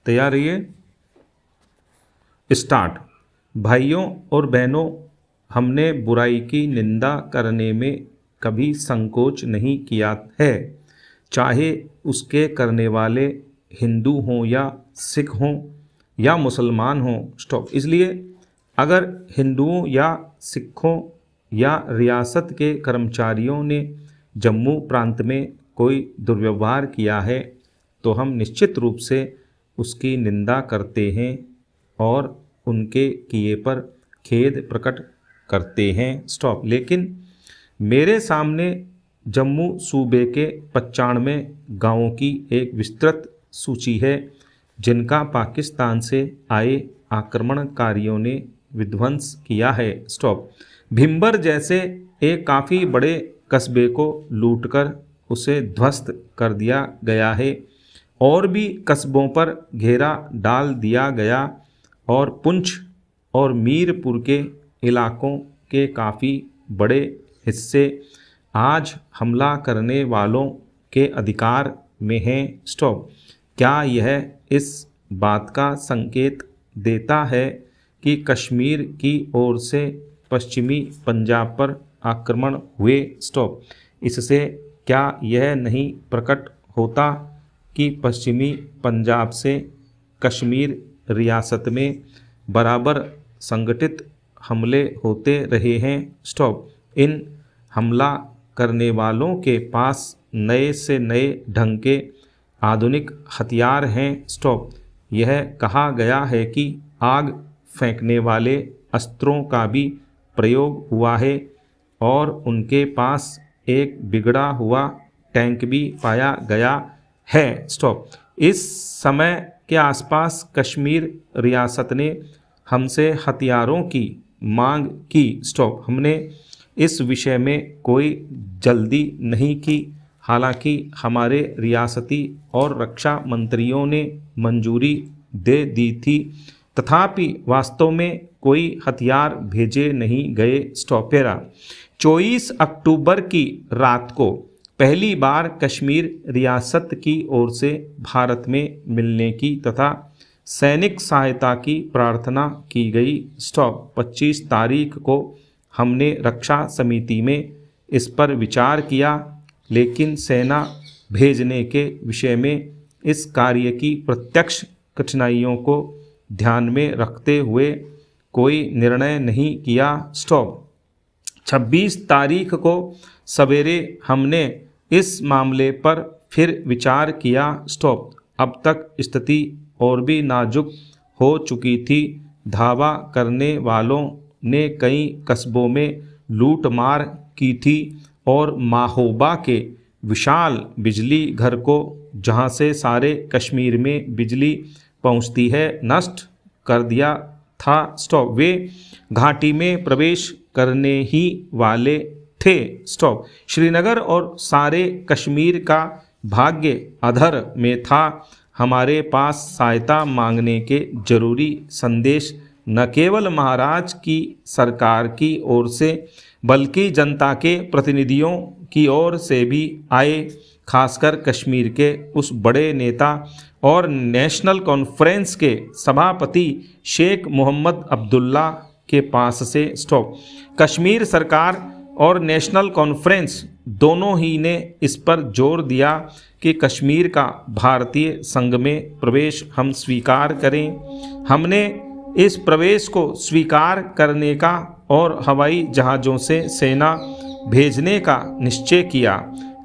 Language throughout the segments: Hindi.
तैयार रहिए। स्टार्ट। भाइयों और बहनों, हमने बुराई की निंदा करने में कभी संकोच नहीं किया है, चाहे उसके करने वाले हिंदू हों या सिख हों या मुसलमान हों। स्टॉप। इसलिए अगर हिंदुओं या सिखों या रियासत के कर्मचारियों ने जम्मू प्रांत में कोई दुर्व्यवहार किया है तो हम निश्चित रूप से उसकी निंदा करते हैं और उनके किए पर खेद प्रकट करते हैं। स्टॉप। लेकिन मेरे सामने जम्मू सूबे के 95 गांवों की एक विस्तृत सूची है जिनका पाकिस्तान से आए आक्रमणकारियों ने विध्वंस किया है। स्टॉप। भिंबर जैसे एक काफ़ी बड़े कस्बे को लूटकर उसे ध्वस्त कर दिया गया है और भी कस्बों पर घेरा डाल दिया गया और पुंछ और मीरपुर के इलाकों के काफ़ी बड़े हिस्से आज हमला करने वालों के अधिकार में हैं। स्टॉप। क्या यह इस बात का संकेत देता है कि कश्मीर की ओर से पश्चिमी पंजाब पर आक्रमण हुए? स्टॉप। इससे क्या यह नहीं प्रकट होता कि पश्चिमी पंजाब से कश्मीर रियासत में बराबर संगठित हमले होते रहे हैं? स्टॉप। इन हमला करने वालों के पास नए से नए ढंग के आधुनिक हथियार हैं। स्टॉप। यह कहा गया है कि आग फेंकने वाले अस्त्रों का भी प्रयोग हुआ है और उनके पास एक बिगड़ा हुआ टैंक भी पाया गया है। स्टॉप। इस समय के आसपास कश्मीर रियासत ने हमसे हथियारों की मांग की। स्टॉप। हमने इस विषय में कोई जल्दी नहीं की, हालांकि हमारे रियासती और रक्षा मंत्रियों ने मंजूरी दे दी थी, तथापि वास्तव में कोई हथियार भेजे नहीं गए। स्टॉपेरा। 24 अक्टूबर की रात को पहली बार कश्मीर रियासत की ओर से भारत में मिलने की तथा सैनिक सहायता की प्रार्थना की गई। स्टॉप। 25 तारीख को हमने रक्षा समिति में इस पर विचार किया, लेकिन सेना भेजने के विषय में इस कार्य की प्रत्यक्ष कठिनाइयों को ध्यान में रखते हुए कोई निर्णय नहीं किया। स्टॉप। 26 तारीख को सवेरे हमने इस मामले पर फिर विचार किया। स्टॉप। अब तक स्थिति और भी नाजुक हो चुकी थी। धावा करने वालों ने कई कस्बों में लूटमार की थी और माहोबा के विशाल बिजली घर को, जहां से सारे कश्मीर में बिजली पहुंचती है, नष्ट कर दिया था। स्टॉप। वे घाटी में प्रवेश करने ही वाले थे। स्टॉप। श्रीनगर और सारे कश्मीर का भाग्य अधर में था। हमारे पास सहायता मांगने के जरूरी संदेश न केवल महाराज की सरकार की ओर से बल्कि जनता के प्रतिनिधियों की ओर से भी आए, खासकर कश्मीर के उस बड़े नेता और नेशनल कॉन्फ्रेंस के सभापति शेख मोहम्मद अब्दुल्ला के पास से। स्टॉप। कश्मीर सरकार और नेशनल कॉन्फ्रेंस दोनों ही ने इस पर जोर दिया कि कश्मीर का भारतीय संघ में प्रवेश हम स्वीकार करें। हमने इस प्रवेश को स्वीकार करने का और हवाई जहाज़ों से सेना भेजने का निश्चय किया,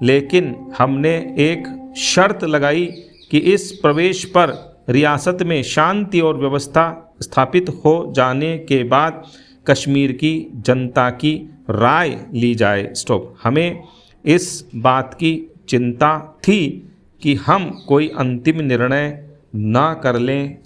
लेकिन हमने एक शर्त लगाई कि इस प्रवेश पर रियासत में शांति और व्यवस्था स्थापित हो जाने के बाद कश्मीर की जनता की राय ली जाए। स्टॉप। हमें इस बात की चिंता थी कि हम कोई अंतिम निर्णय ना कर लें।